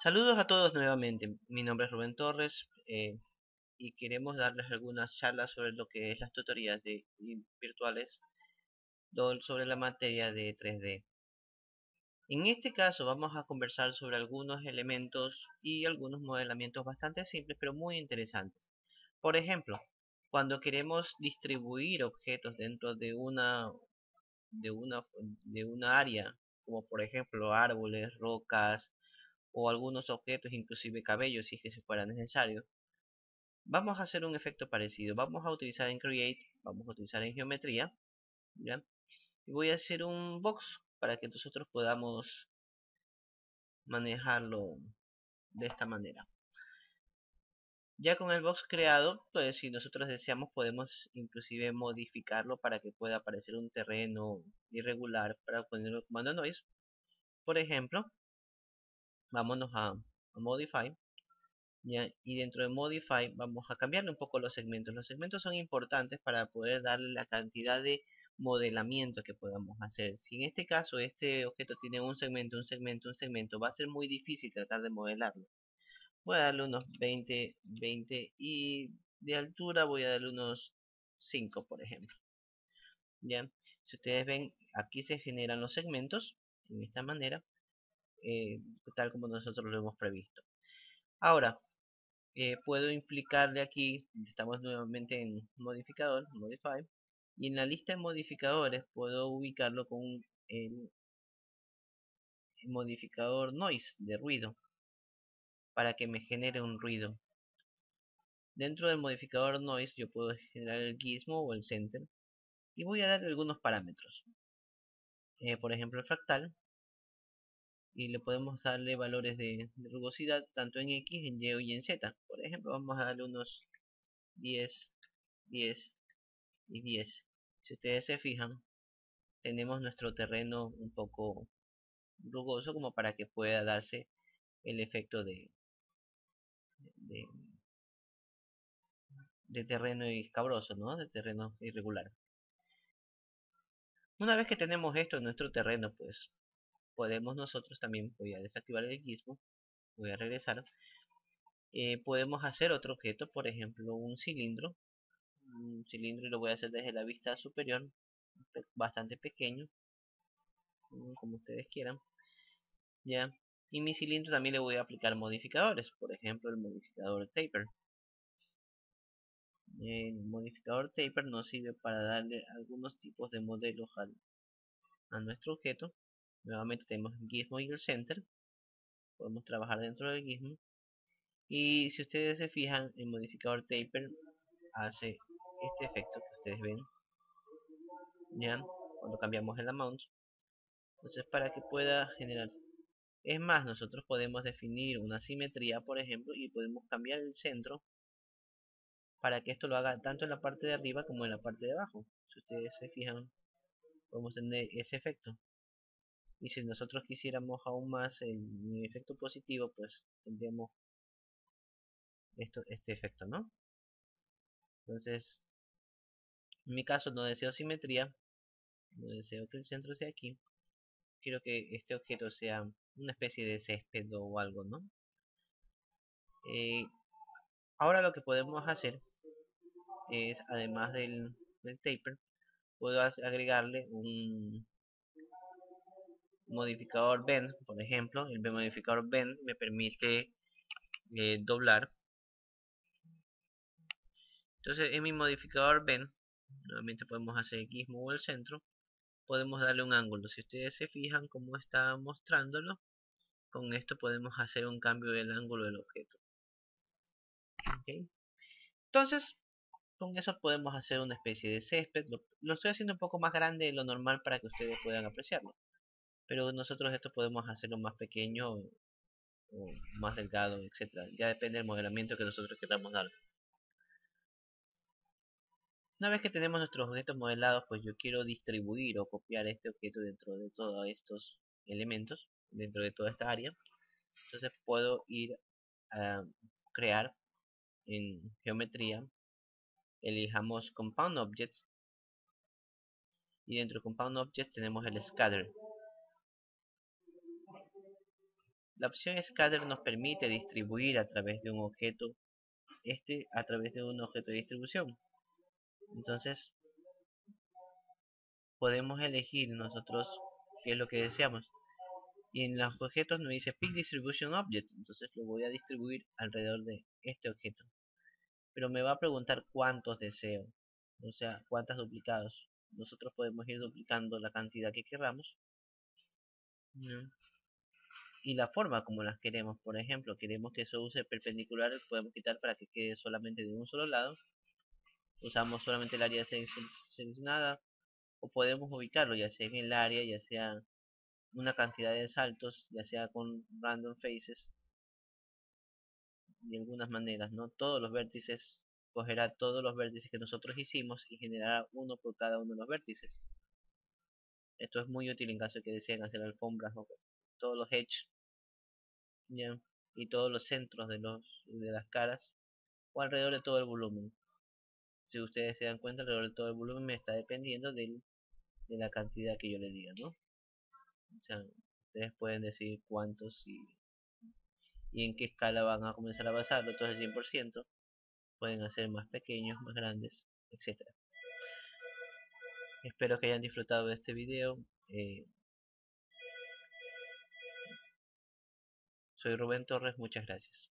Saludos a todos nuevamente. Mi nombre es Rubén Torres y queremos darles algunas charlas sobre lo que es las tutorías virtuales sobre la materia de 3D. En este caso vamos a conversar sobre algunos elementos y algunos modelamientos bastante simples pero muy interesantes. Por ejemplo, cuando queremos distribuir objetos dentro de una, de una área, como por ejemplo árboles, rocas o algunos objetos, inclusive cabellos si es que se fuera necesario. Vamos a hacer un efecto parecido. Vamos a utilizar en Create, vamos a utilizar en geometría, ¿ya? Y voy a hacer un box para que nosotros podamos manejarlo de esta manera. Ya con el box creado, pues si nosotros deseamos podemos inclusive modificarlo para que pueda aparecer un terreno irregular para ponerlo comando noise. Por ejemplo, vámonos a Modify, ¿ya? Y dentro de Modify vamos a cambiarle un poco los segmentos. Los segmentos son importantes para poder darle la cantidad de modelamiento que podamos hacer. Si en este caso este objeto tiene un segmento, un segmento, un segmento, va a ser muy difícil tratar de modelarlo. Voy a darle unos 20, 20 y de altura voy a darle unos 5, por ejemplo. ¿Ya? Si ustedes ven, aquí se generan los segmentos en esta manera, tal como nosotros lo hemos previsto. Ahora, puedo implicarle aquí, estamos nuevamente en modificador, modify, y en la lista de modificadores puedo ubicarlo con el modificador noise de ruido para que me genere un ruido. Dentro del modificador noise yo puedo generar el gizmo o el center y voy a darle algunos parámetros. Por ejemplo el fractal, y le podemos darle valores de rugosidad tanto en X, en Y y en Z. Por ejemplo vamos a darle unos 10, 10 y 10. Si ustedes se fijan, tenemos nuestro terreno un poco rugoso como para que pueda darse el efecto de, de terreno escabroso, ¿no? De terreno irregular. Una vez que tenemos esto en nuestro terreno, pues podemos nosotros también, voy a desactivar el gizmo, voy a regresar, podemos hacer otro objeto, por ejemplo un cilindro y lo voy a hacer desde la vista superior, bastante pequeño, como ustedes quieran. Ya, y mi cilindro también le voy a aplicar modificadores, por ejemplo el modificador taper. El modificador taper nos sirve para darle algunos tipos de modelos a nuestro objeto. Nuevamente tenemos el gizmo y el center, podemos trabajar dentro del gizmo, y si ustedes se fijan el modificador taper hace este efecto que ustedes ven, ya, cuando cambiamos el amount. Entonces para que pueda generar, es más, nosotros podemos definir una simetría, por ejemplo, y podemos cambiar el centro para que esto lo haga tanto en la parte de arriba como en la parte de abajo. Si ustedes se fijan, podemos tener ese efecto. Y si nosotros quisiéramos aún más el efecto positivo, pues tendríamos este efecto, ¿no? Entonces, en mi caso no deseo simetría, no deseo que el centro sea aquí. Quiero que este objeto sea una especie de césped o algo, ¿no? Eh, Ahora lo que podemos hacer es, además del taper, puedo agregarle un modificador bend, por ejemplo. El modificador bend me permite doblar. Entonces en mi modificador bend, nuevamente podemos hacer gizmo o el centro, podemos darle un ángulo. Si ustedes se fijan cómo está mostrándolo, con esto podemos hacer un cambio del ángulo del objeto. ¿Okay? Entonces, con eso podemos hacer una especie de césped. Lo estoy haciendo un poco más grande de lo normal para que ustedes puedan apreciarlo. Pero nosotros esto podemos hacerlo más pequeño o más delgado, etcétera. Ya depende del modelamiento que nosotros queramos dar. Una vez que tenemos nuestros objetos modelados, pues yo quiero distribuir o copiar este objeto dentro de todos estos elementos, dentro de toda esta área. Entonces puedo ir a crear en geometría, elijamos Compound Objects, y dentro de Compound Objects tenemos el Scatter. La opción scatter nos permite distribuir a través de un objeto, a través de un objeto de distribución. Entonces podemos elegir nosotros qué es lo que deseamos. Y en los objetos nos dice Pick Distribution Object, entonces lo voy a distribuir alrededor de este objeto. Pero me va a preguntar cuántos deseo, o sea, cuántos duplicados. Nosotros podemos ir duplicando la cantidad que queramos. ¿No? Y la forma como las queremos. Por ejemplo, queremos que eso use perpendicular, podemos quitar para que quede solamente de un solo lado. Usamos solamente el área seleccionada, o podemos ubicarlo ya sea en el área, ya sea una cantidad de saltos, ya sea con random faces, de algunas maneras, ¿no? Todos los vértices, cogerá todos los vértices que nosotros hicimos y generará uno por cada uno de los vértices. Esto es muy útil en caso de que deseen hacer alfombras o todos los edge, ¿ya? Y todos los centros de las caras o alrededor de todo el volumen. Si ustedes se dan cuenta, alrededor de todo el volumen me está dependiendo de la cantidad que yo le diga, ¿no? O sea, ustedes pueden decir cuántos y en qué escala van a comenzar a basarlo. Entonces 100%, pueden hacer más pequeños, más grandes, etcétera. Espero que hayan disfrutado de este video. Soy Rubén Torres, muchas gracias.